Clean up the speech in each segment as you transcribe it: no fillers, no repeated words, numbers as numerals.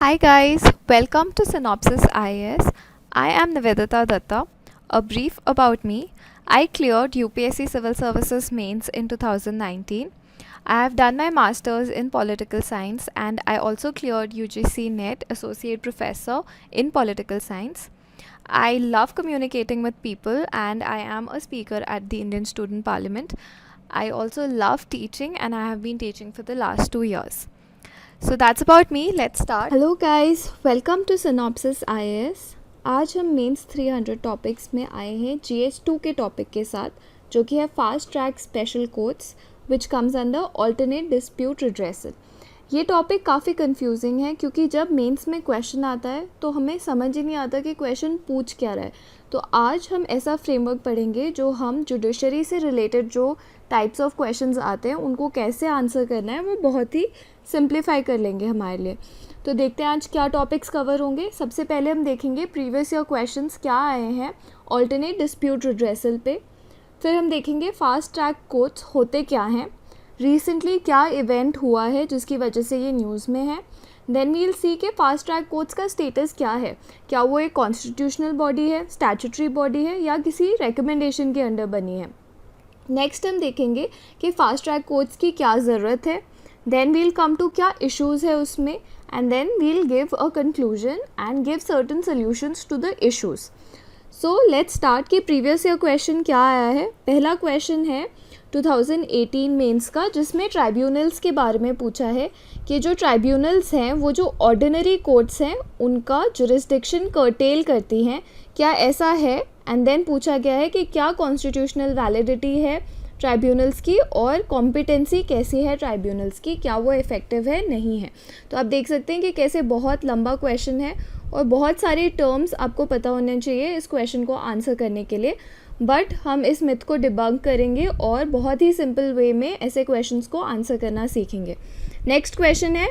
Hi guys, welcome to Synopsis IAS. I am Nivedita Datta. A brief about me. I cleared UPSC Civil Services Mains in 2019. I have done my masters in political science and I also cleared UGC NET Associate Professor in political science. I love communicating with people and I am a speaker at the Indian Student Parliament. I also love teaching and I have been teaching for the last 2 years. So that's about me. Let's start. Hello guys, welcome to Synopsis IAS. आज हम mains 300 topics में आए हैं GS2 के topic के साथ, जो कि है fast track special courts which comes under alternate dispute redressal. ये टॉपिक काफ़ी कंफ्यूजिंग है क्योंकि जब मेंस में क्वेश्चन आता है तो हमें समझ ही नहीं आता कि क्वेश्चन पूछ क्या रहा है। तो आज हम ऐसा फ्रेमवर्क पढ़ेंगे जो हम जुडिशरी से रिलेटेड जो टाइप्स ऑफ क्वेश्चंस आते हैं उनको कैसे आंसर करना है वो बहुत ही सिंप्लीफाई कर लेंगे हमारे लिए। तो देखते हैं आज क्या टॉपिक्स कवर होंगे। सबसे पहले हम देखेंगे प्रीवियस ईयर क्वेश्चंस क्या आए हैं ऑल्टरनेट डिस्प्यूट रिड्रेसल पे। फिर हम देखेंगे फास्ट ट्रैक कोर्ट्स होते क्या हैं, रिसेंटली क्या इवेंट हुआ है जिसकी वजह से ये न्यूज़ में है। देन वील सी के फास्ट ट्रैक कोर्ट्स का स्टेटस क्या है, क्या वो एक कॉन्स्टिट्यूशनल बॉडी है, स्टैट्यूटरी बॉडी है या किसी रिकमेंडेशन के अंडर बनी है। नेक्स्ट हम देखेंगे कि फास्ट ट्रैक कोर्ट्स की क्या ज़रूरत है। देन वील कम टू क्या इश्यूज़ है उसमें and then we'll give a conclusion and give certain solutions to the issues. So let's start कि प्रीवियस ईयर क्वेश्चन क्या आया है। पहला क्वेश्चन है 2018 मेंस का, जिसमें ट्राइब्यूनल्स के बारे में पूछा है कि जो ट्राइब्यूनल्स हैं वो जो ऑर्डिनरी कोर्ट्स हैं उनका जुरिस्डिक्शन कर्टेल करती हैं, क्या ऐसा है। एंड देन पूछा गया है कि क्या कॉन्स्टिट्यूशनल वैलिडिटी है ट्राइब्यूनल्स की और कॉम्पिटेंसी कैसी है ट्राइब्यूनल्स की, क्या वो इफ़ेक्टिव है नहीं है। तो आप देख सकते हैं कि कैसे बहुत लंबा क्वेश्चन है और बहुत सारे टर्म्स आपको पता होने चाहिए इस क्वेश्चन को आंसर करने के लिए। बट हम इस मिथ को डिबंक करेंगे और बहुत ही सिंपल वे में ऐसे क्वेश्चंस को आंसर करना सीखेंगे। नेक्स्ट क्वेश्चन है,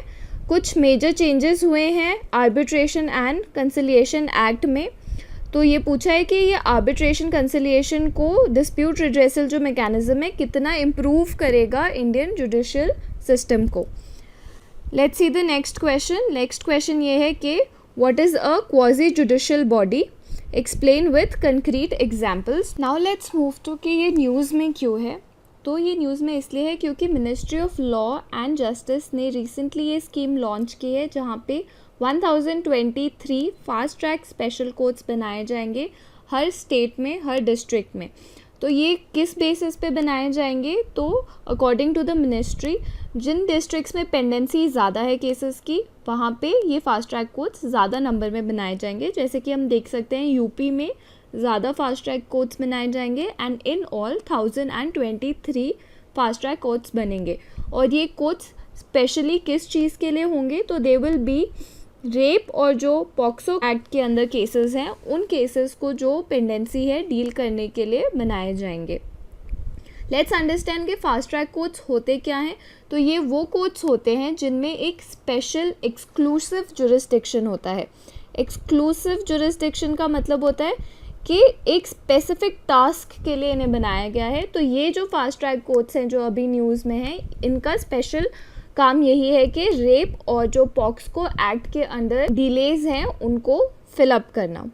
कुछ मेजर चेंजेस हुए हैं आर्बिट्रेशन एंड कंसिलिएशन एक्ट में। तो ये पूछा है कि ये आर्बिट्रेशन कंसिलिएशन को डिस्प्यूट रिड्रेसल जो मैकेनिज्म है कितना इम्प्रूव करेगा इंडियन जुडिशियल सिस्टम को। Let's see the next question. Next question ये है कि what is a quasi judicial body, explain with concrete examples. Now let's move to कि ये न्यूज़ में क्यों है। तो ये न्यूज़ में इसलिए है क्योंकि ministry of law and justice ने रिसेंटली ये स्कीम लॉन्च की है जहाँ पे 1023 फास्ट ट्रैक स्पेशल कोर्ट्स बनाए जाएंगे हर स्टेट में, हर डिस्ट्रिक्ट में। तो ये किस बेसिस पे बनाए जाएंगे, तो अकॉर्डिंग टू द मिनिस्ट्री जिन डिस्ट्रिक्ट्स में पेंडेंसी ज़्यादा है केसेस की वहाँ पे ये फास्ट ट्रैक कोर्ट्स ज़्यादा नंबर में बनाए जाएंगे। जैसे कि हम देख सकते हैं यूपी में ज़्यादा फास्ट ट्रैक कोर्ट्स बनाए जाएंगे and in all 1023 fast track courts बनेंगे। और ये कोर्ट्स स्पेशली किस चीज़ के लिए होंगे, तो दे विल बी रेप और जो पॉक्सो एक्ट के अंदर केसेस हैं उन केसेस को जो पेंडेंसी है डील करने के लिए बनाए जाएंगे। लेट्स अंडरस्टैंड कि फास्ट ट्रैक कोर्ट्स होते क्या हैं। तो ये वो कोर्ट्स होते हैं जिनमें एक स्पेशल एक्सक्लूसिव जुरिस्डिक्शन होता है। एक्सक्लूसिव जुरिस्डिक्शन का मतलब होता है कि एक स्पेसिफिक टास्क के लिए इन्हें बनाया गया है। तो ये जो फास्ट ट्रैक कोर्ट्स हैं जो अभी न्यूज़ में हैं इनका स्पेशल काम यही है कि रेप और जो पॉक्सो एक्ट के अंडर डिलेज हैं उनको फिलअप करना।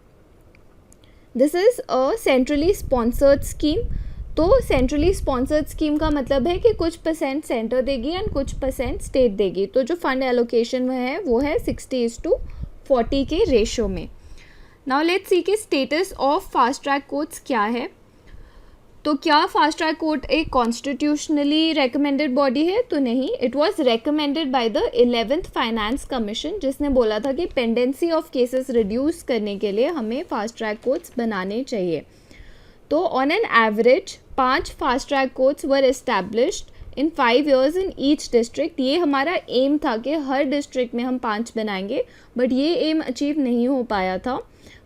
This is a centrally sponsored scheme. तो सेंट्रली स्पॉन्सर्ड स्कीम का मतलब है कि कुछ परसेंट सेंटर देगी एंड कुछ परसेंट स्टेट देगी। तो जो फंड एलोकेशन है वो है 60:40 के रेशो में। नाउ लेट्स सी कि status of fast track courts क्या है। तो क्या फास्ट ट्रैक कोर्ट एक कॉन्स्टिट्यूशनली रेकमेंडेड बॉडी है, तो नहीं। It was recommended by the 11th finance commission, जिसने बोला था कि पेंडेंसी ऑफ केसेस रिड्यूस करने के लिए हमें फास्ट ट्रैक कोर्ट्स बनाने चाहिए। तो on an average 5 fast track courts were established in 5 years in each district. ये हमारा एम था कि हर डिस्ट्रिक्ट में हम 5 बनाएंगे, बट ये एम अचीव नहीं हो पाया था।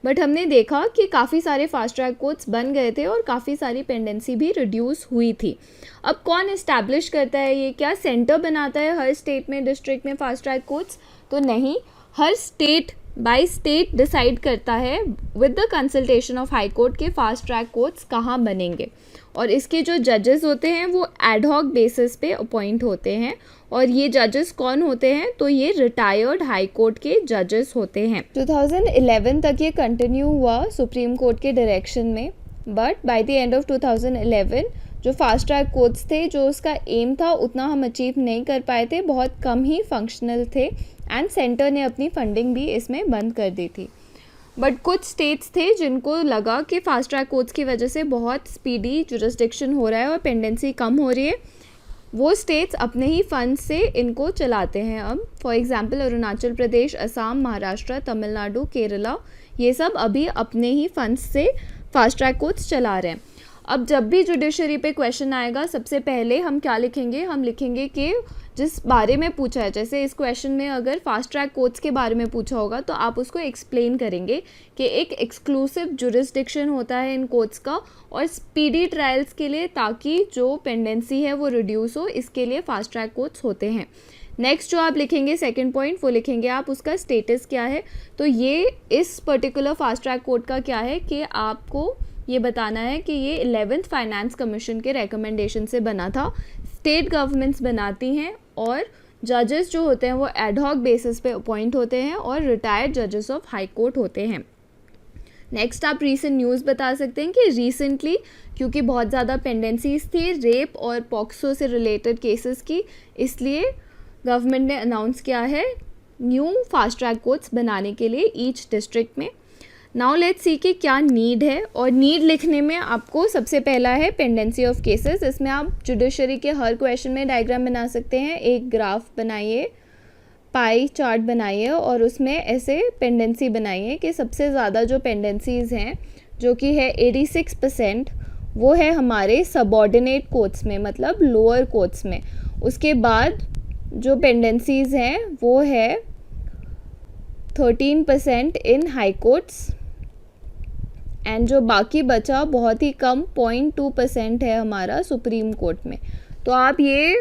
बट हमने देखा कि काफ़ी सारे फास्ट ट्रैक कोर्ट्स बन गए थे और काफ़ी सारी पेंडेंसी भी रिड्यूस हुई थी। अब कौन इस्टेब्लिश करता है ये, क्या सेंटर बनाता है हर स्टेट में, डिस्ट्रिक्ट में फास्ट ट्रैक कोर्ट्स, तो नहीं। हर स्टेट बाय स्टेट डिसाइड करता है with the consultation of high court के फास्ट ट्रैक कोर्ट्स कहाँ बनेंगे, और इसके जो जजेस होते हैं वो एडहॉक बेसिस पे अपॉइंट होते हैं। और ये जजेस कौन होते हैं, तो ये रिटायर्ड हाई कोर्ट के जजेस होते हैं। 2011 तक ये कंटिन्यू हुआ सुप्रीम कोर्ट के डायरेक्शन में, but by the end of 2011 जो फास्ट ट्रैक कोर्ट्स थे, जो उसका एम था उतना हम अचीव नहीं कर पाए थे, बहुत कम ही फंक्शनल थे, एंड सेंटर ने अपनी फंडिंग भी इसमें बंद कर दी थी। बट कुछ स्टेट्स थे जिनको लगा कि फास्ट ट्रैक कोर्ट्स की वजह से बहुत स्पीडी जुरिस्डिक्शन हो रहा है और पेंडेंसी कम हो रही है, वो स्टेट्स अपने ही फंड से इनको चलाते हैं अब। फॉर एग्जांपल अरुणाचल प्रदेश, असम, महाराष्ट्र, तमिलनाडु, केरला, ये सब अभी अपने ही फंड से फास्ट ट्रैक कोर्ट्स चला रहे हैं। अब जब भी जुडिशरी पे क्वेश्चन आएगा, सबसे पहले हम क्या लिखेंगे, हम लिखेंगे कि जिस बारे में पूछा है, जैसे इस क्वेश्चन में अगर फास्ट ट्रैक कोर्ट्स के बारे में पूछा होगा तो आप उसको एक्सप्लेन करेंगे कि एक एक्सक्लूसिव जुरिस्डिक्शन होता है इन कोर्ट्स का, और स्पीडी ट्रायल्स के लिए, ताकि जो पेंडेंसी है वो रिड्यूस हो, इसके लिए फास्ट ट्रैक कोर्ट्स होते हैं। नेक्स्ट जो आप लिखेंगे सेकंड पॉइंट, वो लिखेंगे आप उसका स्टेटस क्या है। तो ये इस पर्टिकुलर फास्ट ट्रैक कोर्ट का क्या है कि आपको ये बताना है कि ये 11th फाइनेंस कमीशन के रिकमेंडेशन से बना था, स्टेट गवर्नमेंट्स बनाती हैं, और जजेस जो होते हैं वो एडहॉक बेसिस पे अपॉइंट होते हैं और रिटायर्ड जजेस ऑफ हाई कोर्ट होते हैं। नेक्स्ट आप रीसेंट न्यूज़ बता सकते हैं कि रिसेंटली, क्योंकि बहुत ज़्यादा पेंडेंसीज थी रेप और पॉक्सो से रिलेटेड केसेस की, इसलिए गवर्नमेंट ने अनाउंस किया है न्यू फास्ट ट्रैक कोर्ट्स बनाने के लिए ईच डिस्ट्रिक्ट में। नाउ लेट्स सी कि क्या नीड है, और नीड लिखने में आपको सबसे पहला है पेंडेंसी ऑफ केसेस। इसमें आप जुडिशरी के हर क्वेश्चन में डायग्राम बना सकते हैं, एक ग्राफ बनाइए, पाई चार्ट बनाइए, और उसमें ऐसे पेंडेंसी बनाइए कि सबसे ज़्यादा जो पेंडेंसीज हैं, जो कि है 86%, वो है हमारे सबऑर्डिनेट कोर्ट्स में, मतलब लोअर कोर्ट्स में। उसके बाद जो पेंडेंसीज हैं वो है 13% इन हाई कोर्ट्स, एंड जो बाकी बचा बहुत ही कम 0.2% है हमारा सुप्रीम कोर्ट में। तो आप ये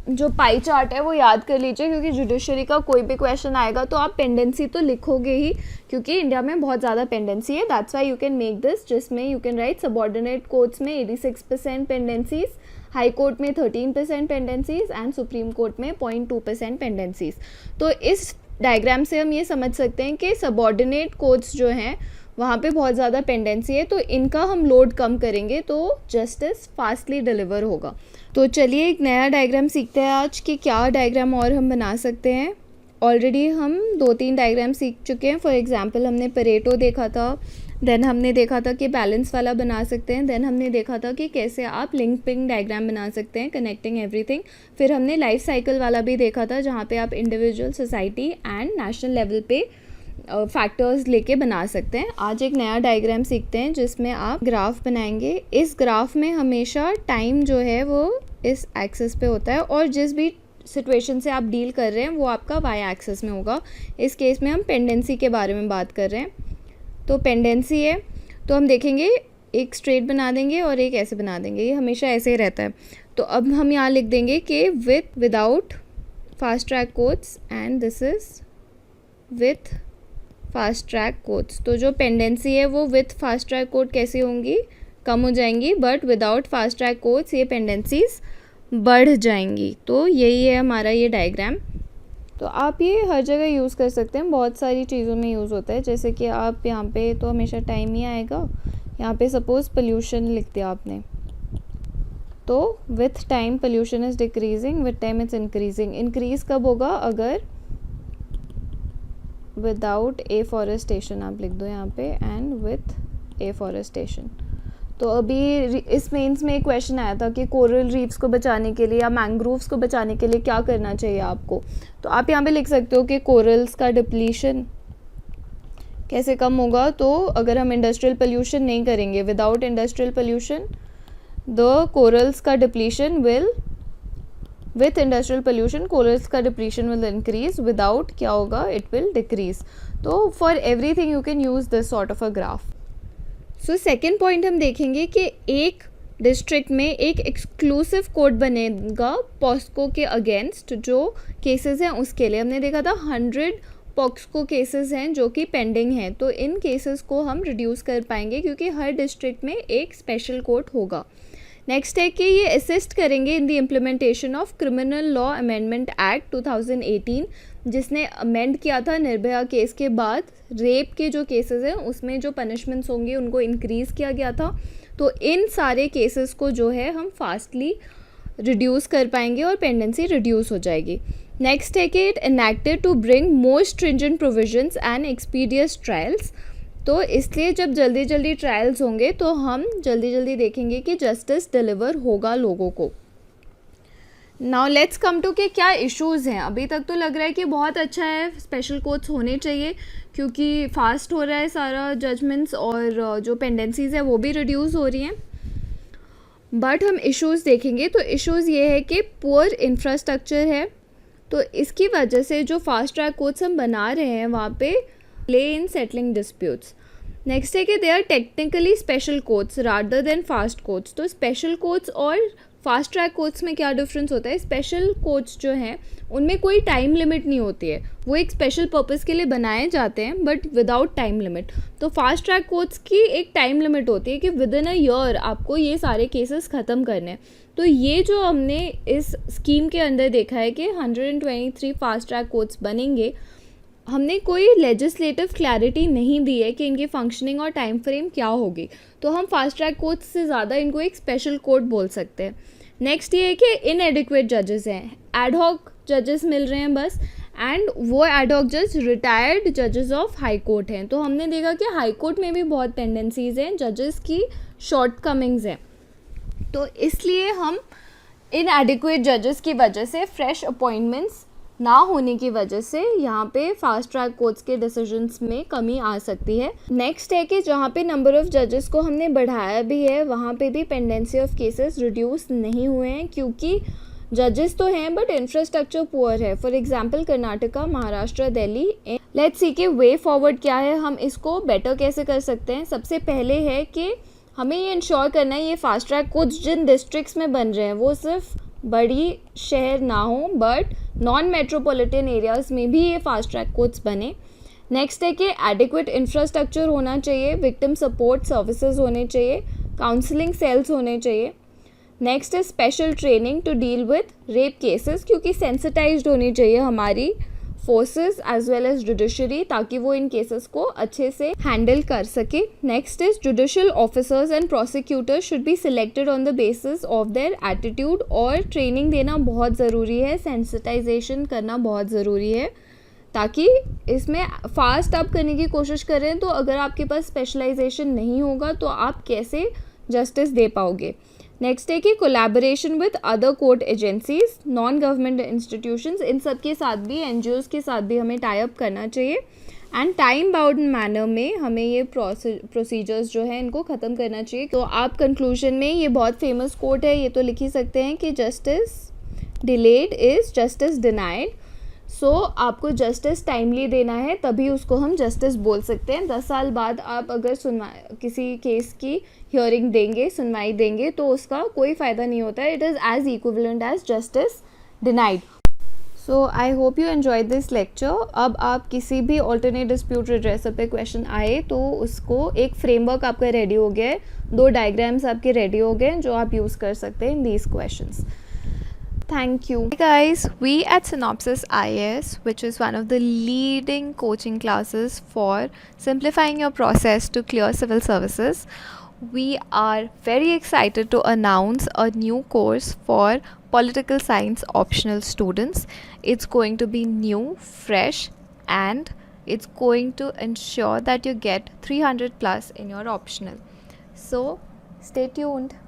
जो पाई चार्ट है वो याद कर लीजिए, क्योंकि जुडिशरी का कोई भी क्वेश्चन आएगा तो आप पेंडेंसी तो लिखोगे ही, क्योंकि इंडिया में बहुत ज़्यादा पेंडेंसी है। That's why you can make this, जिसमें you can write subordinate courts में 86% पेंडेंसीज, हाई कोर्ट में 13% पेंडेंसीज, एंड सुप्रीम कोर्ट में 0.2% पेंडेंसीज। तो इस डायग्राम से हम ये समझ सकते हैं कि सबऑर्डिनेट कोर्ट्स जो हैं वहाँ पे बहुत ज़्यादा पेंडेंसी है, तो इनका हम लोड कम करेंगे तो जस्टिस फास्टली डिलीवर होगा। तो चलिए एक नया डायग्राम सीखते हैं आज कि क्या डायग्राम और हम बना सकते हैं। ऑलरेडी हम 2-3 डायग्राम सीख चुके हैं। फॉर एग्जांपल हमने परेटो देखा था, देन हमने देखा था कि बैलेंस वाला बना सकते हैं, देन हमने देखा था कि कैसे आप लिंकिंग डायग्राम बना सकते हैं, कनेक्टिंग एवरीथिंग। फिर हमने लाइफ साइकिल वाला भी देखा था, जहाँ पे आप individual, society and national level पे फैक्टर्स लेके बना सकते हैं। आज एक नया डायग्राम सीखते हैं जिसमें आप ग्राफ बनाएंगे। इस ग्राफ में हमेशा टाइम जो है वो इस एक्सिस पे होता है, और जिस भी सिचुएशन से आप डील कर रहे हैं वो आपका वाई एक्सिस में होगा। इस केस में हम पेंडेंसी के बारे में बात कर रहे हैं। तो पेंडेंसी है तो हम देखेंगे एक स्ट्रेट बना देंगे और एक ऐसे बना देंगे, ये हमेशा ऐसे ही रहता है। तो अब हम यहाँ लिख देंगे कि without fast track courts, and this is with fast track courts. तो जो पेंडेंसी है वो विथ फास्ट ट्रैक कोर्ट कैसी होंगी, कम हो जाएंगी, but without fast track courts ये पेंडेंसीज बढ़ जाएंगी। तो यही है हमारा ये डायग्राम। तो आप ये हर जगह यूज़ कर सकते हैं, बहुत सारी चीज़ों में यूज़ होता है। जैसे कि आप यहाँ पे तो हमेशा टाइम ही आएगा, यहाँ पे सपोज़ पोल्यूशन लिख दिया आपने, तो with time pollution is decreasing, with time it's increasing. Increase कब होगा, अगर विदाउट एफॉरेस्टेशन आप लिख दो यहाँ पे, एंड विथ एफॉरेस्टेशन। तो अभी इस मेंस में एक क्वेश्चन आया था कि कोरल रीफ्स को बचाने के लिए या मैंग्रोव्स को बचाने के लिए क्या करना चाहिए आपको। तो आप यहाँ पे लिख सकते हो कि कोरल्स का डिप्लीशन कैसे कम होगा। तो अगर हम इंडस्ट्रियल पोल्यूशन नहीं करेंगे, without industrial pollution the corals का depletion will, with industrial pollution corals का डिप्लीशन विल इंक्रीज, विदाउट क्या होगा, इट विल डिक्रीज। तो for everything you can use this sort of a graph. So second point हम देखेंगे कि एक district में एक एक्सक्लूसिव कोर्ट बनेगा पॉस्को के अगेंस्ट जो केसेस हैं उसके लिए। हमने देखा था 100 पॉक्सको केसेस हैं जो कि पेंडिंग हैं, तो इन केसेस को हम रिड्यूस कर पाएंगे क्योंकि हर डिस्ट्रिक्ट में एक स्पेशल कोर्ट होगा। नेक्स्ट है कि ये असिस्ट करेंगे in the implementation of criminal law amendment act 2018, जिसने अमेंड किया था निर्भया केस के बाद। रेप के जो केसेस हैं उसमें जो पनिशमेंट्स होंगे उनको इंक्रीज़ किया गया था, तो इन सारे केसेस को जो है हम फास्टली रिड्यूस कर पाएंगे और पेंडेंसी रिड्यूस हो जाएगी। नेक्स्ट है कि it enacted to bring more stringent provisions and expeditious trials, तो इसलिए जब जल्दी जल्दी ट्रायल्स होंगे तो हम जल्दी जल्दी देखेंगे कि जस्टिस डिलीवर होगा लोगों को। नाउ लेट्स कम टू कि क्या इश्यूज़ हैं। अभी तक तो लग रहा है कि बहुत अच्छा है, स्पेशल कोर्ट्स होने चाहिए क्योंकि फास्ट हो रहा है सारा जजमेंट्स और जो पेंडेंसीज़ है वो भी रिड्यूस हो रही हैं। बट हम इश्यूज़ देखेंगे तो इश्यूज़ ये है कि पुअर इंफ्रास्ट्रक्चर है, तो इसकी वजह से जो फास्ट ट्रैक कोर्ट्स हम बना रहे हैं वहाँ पे delay in settling disputes. Next है कि they are technically special courts rather than fast courts. तो स्पेशल कोर्ट्स और फास्ट ट्रैक कोर्ट्स में क्या डिफरेंस होता है? स्पेशल कोर्ट्स जो हैं उनमें कोई टाइम लिमिट नहीं होती है, वो एक स्पेशल पर्पस के लिए बनाए जाते हैं बट विदाउट टाइम लिमिट। तो फास्ट ट्रैक कोर्ट्स की एक टाइम लिमिट होती है कि विद इन अ ईयर आपको ये सारे केसेस ख़त्म करने हैं। तो ये जो हमने इस स्कीम के अंदर देखा है कि 123 फास्ट ट्रैक कोर्ट्स बनेंगे, हमने कोई लेजिस्लेटिव क्लैरिटी नहीं दी है कि इनकी फंक्शनिंग और टाइम फ्रेम क्या होगी, तो हम फास्ट ट्रैक कोर्ट्स से ज़्यादा इनको एक स्पेशल कोर्ट बोल सकते हैं। नेक्स्ट ये है कि इनएडिक्वेट जजेस हैं, एडहॉक जजेस मिल रहे हैं बस, एंड वो एडहॉक जज रिटायर्ड जजेस ऑफ हाई कोर्ट हैं। तो हमने देखा कि हाई कोर्ट में भी बहुत पेंडेंसीज हैं, जजेस की शॉर्ट कमिंग्स हैं, तो इसलिए हम इनएडिक्वेट जजेस की वजह से फ्रेश अपॉइंटमेंट्स ना होने की वजह से यहाँ पे फास्ट ट्रैक कोर्ट्स के डिसीजंस में कमी आ सकती है। नेक्स्ट है कि जहाँ पे नंबर ऑफ़ जजेस को हमने बढ़ाया भी है वहाँ पे भी पेंडेंसी ऑफ केसेस रिड्यूस नहीं हुए हैं क्योंकि जजेस तो हैं बट इंफ्रास्ट्रक्चर पुअर है। For example Karnataka, Maharashtra, Delhi. Let's see कि वे फॉरवर्ड क्या है, हम इसको बेटर कैसे कर सकते हैं। सबसे पहले है कि हमें ये इंश्योर करना है ये फास्ट ट्रैक कोर्ट्स जिन डिस्ट्रिक्ट्स में बन रहे हैं वो सिर्फ बड़ी शहर ना हो बट नॉन मेट्रोपॉलिटन एरियाज़ में भी ये फास्ट ट्रैक कोर्ट्स बने। नेक्स्ट है कि एडिक्वेट इंफ्रास्ट्रक्चर होना चाहिए, विक्टिम सपोर्ट सर्विसेज होने चाहिए, काउंसलिंग सेल्स होने चाहिए। नेक्स्ट है special training to deal with rape cases, क्योंकि सेंसिटाइज्ड होनी चाहिए हमारी forces as well as judiciary ताकि वो इन केसेस को अच्छे से हैंडल कर सके। Next is judicial officers and prosecutors should be selected on the basis of their attitude, और ट्रेनिंग देना बहुत ज़रूरी है, सेंसिटाइजेशन करना बहुत ज़रूरी है ताकि इसमें फास्ट आप करने की कोशिश करें। तो अगर आपके पास स्पेशलाइजेशन नहीं होगा तो आप कैसे जस्टिस दे पाओगे। नेक्स्ट है कि collaboration with other court agencies, non government institutions, इन सब के साथ भी, एनजीओज़ के साथ भी हमें टाई अप करना चाहिए एंड टाइम बाउंड मैनर में हमें ये प्रोसीजर्स जो है इनको ख़त्म करना चाहिए। तो आप कंक्लूजन में ये बहुत फेमस कोट है, ये तो लिख ही सकते हैं कि justice delayed is justice denied. So आपको जस्टिस टाइमली देना है तभी उसको हम जस्टिस बोल सकते हैं। 10 साल बाद आप अगर किसी केस की हियरिंग देंगे, सुनवाई देंगे, तो उसका कोई फ़ायदा नहीं होता है। It is as equivalent as justice denied. So I hope you enjoy this lecture. अब आप किसी भी ऑल्टरनेट डिस्प्यूट रिड्रेसर पे क्वेश्चन आए तो उसको एक फ्रेमवर्क आपका रेडी हो गया है, 2 डायग्राम्स आपके रेडी हो गए जो आप यूज़ कर सकते हैं in these questions. Thank you. Hey guys, we at Synopsis IAS, which is one of the leading coaching classes for simplifying your process to clear civil services, we are very excited to announce a new course for political science optional students. It's going to be new, fresh, and it's going to ensure that you get 300 plus in your optional. So stay tuned.